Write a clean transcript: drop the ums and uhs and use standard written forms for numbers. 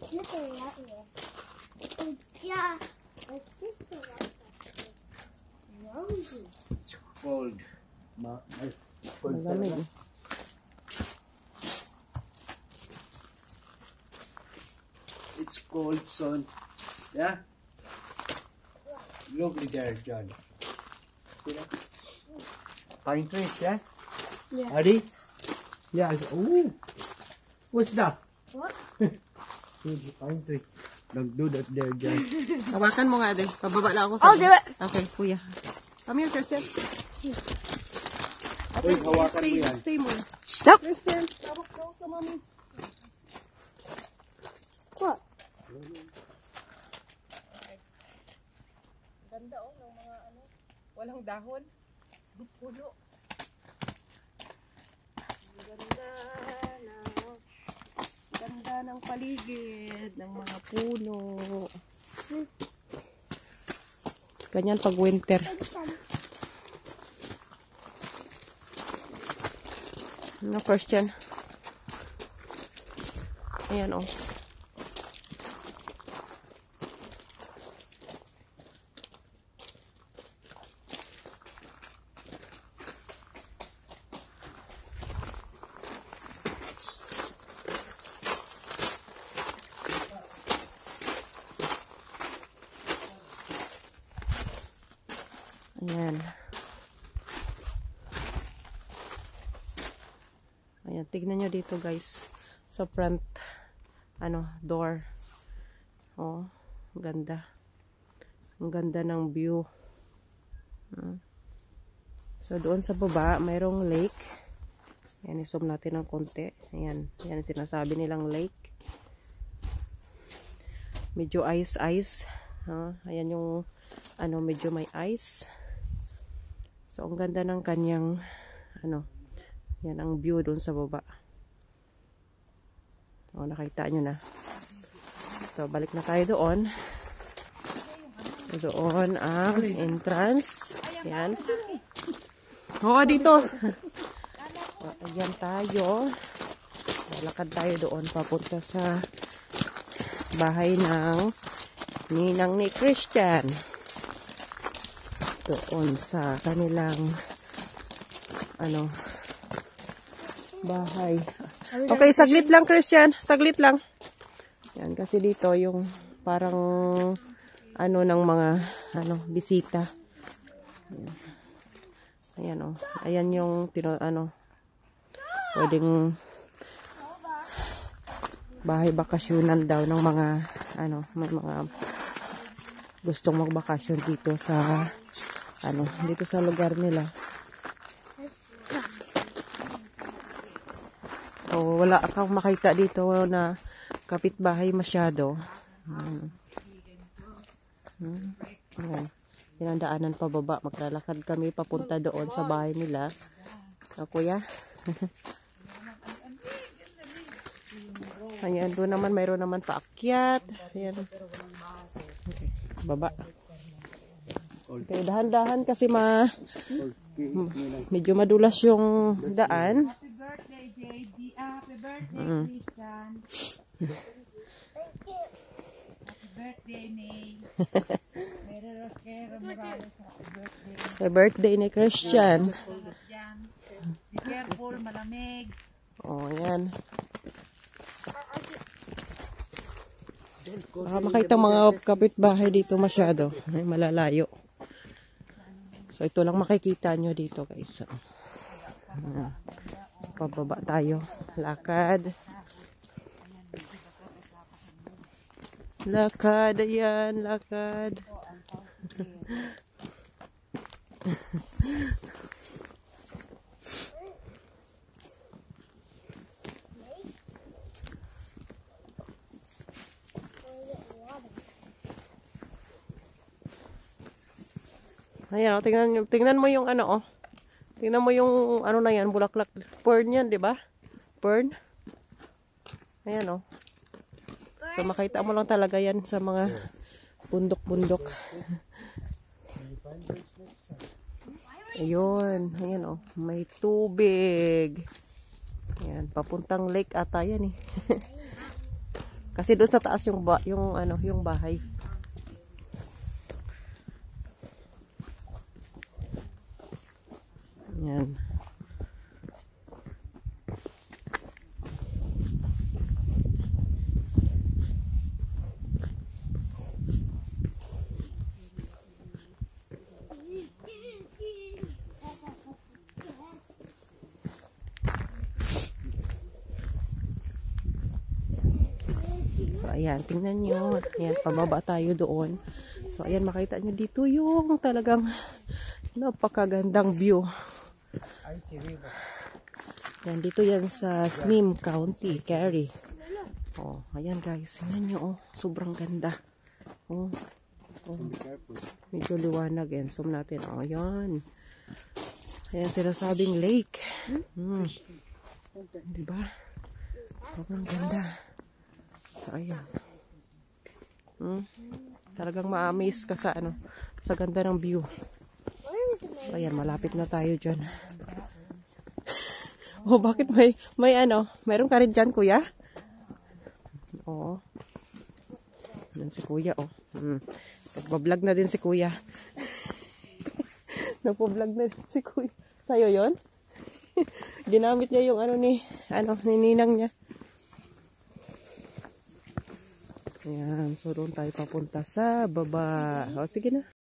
slippery out here. Yeah. It's slippery out there. Rosy. It's cold. Malamig. It's cold, son. Yeah? Look there, John. See that? Pine trees, yeah? Yeah. Adi? Yeah. Oh, what's that? What? Pine tree. Don't do that there, John. Hawakan mo nga, Ade. Pababa lang ako sa... I'll do it. Okay, kuya. Come here, Christian. Uy, hawakan mo yan. Stay mo. Stop. Christian, tawag ka sa mami. What? Ganda oh, ng mga ano. Walang dahon. Puno. Ganda ng paligid, ng mga puno. Ganyan pag winter. Ano, Christian? Ayan oh. Ayan. Ayan, tignan nyo dito guys. Sa front, door. Oh, ganda. Ang ganda ng view. So, doon sa baba, mayroong lake. Ayan, i-zoom natin ng konti. Ayan, yan sinasabi nilang lake. Medyo ice. Ayan yung, medyo may ice. So, ang ganda ng kanyang, yan ang view doon sa baba. O, nakita nyo na. So, balik na tayo doon. So, doon ang entrance. Yan. Oo, dito. So, ayan tayo. Lakad tayo doon papunta sa bahay ng ninang ni Christian. Doon sa kanilang bahay. Okay, saglit lang Christian, saglit lang. Yan, kasi dito yung parang ng mga bisita. Ayan oh. Ayan yung pwedeng bahay bakasyonan daw ng mga may mga gustong magbakasyon dito sa dito sa lugar nila. O, wala akong makita dito na kapitbahay masyado. Ayan. Pinandaanan pababa. Maglalakad kami papunta doon sa bahay nila. O, kuya. Ayan, doon naman mayroon naman paakyat. Ayan. Okay, baba. Okay, dahan-dahan kasi medyo madulas yung daan. Happy birthday, JD. Happy birthday, Christian. Happy birthday, May. Mary Rosquero Morales. Happy birthday. Happy birthday ni Christian. Be careful, malamig. Oh, yan. Baka makita mga kapitbahay dito masyado. Ay, malalayo. So, ito lang makikita nyo dito, guys. Pababa tayo. Lakad. Lakad, ayan. Lakad. Ayan, tingnan mo yung tingnan mo yung na yan, bulaklak. Fern yan, di ba? Fern. Ayan So, makita mo lang talaga yan sa mga bundok-bundok. Ayun, ayan may tubig. Ayan, papuntang lake ata yan Kasi doon sa taas yung yung bahay. Yan. So, ayan, tingnan nyo. Ayan, pababa tayo doon. So, ayan, makita nyo dito yung talagang napakagandang view. I see river. Yan, dito yan sa Snim County, Cary. Oh, ayan guys, tingnan nyo, oh. Sobrang ganda. Oh, Be careful. medyo liwanag yan. Zoom natin. Oh, ayan. Ayan, sinasabing lake. Diba? Sobrang ganda. So, ayan. Talagang ma-amaze ka sa sa ganda ng view. So, ayan, malapit na tayo dyan. Oh, bakit mayroon ka rin dyan, kuya? Oo. Yan si kuya, oh. Nagpa-vlog na din si kuya. Nagpa-vlog na din si kuya. Sa'yo yon? Ginamit niya yung ni ninang niya. Ayan, so doon tayo papunta sa baba. O, sige na.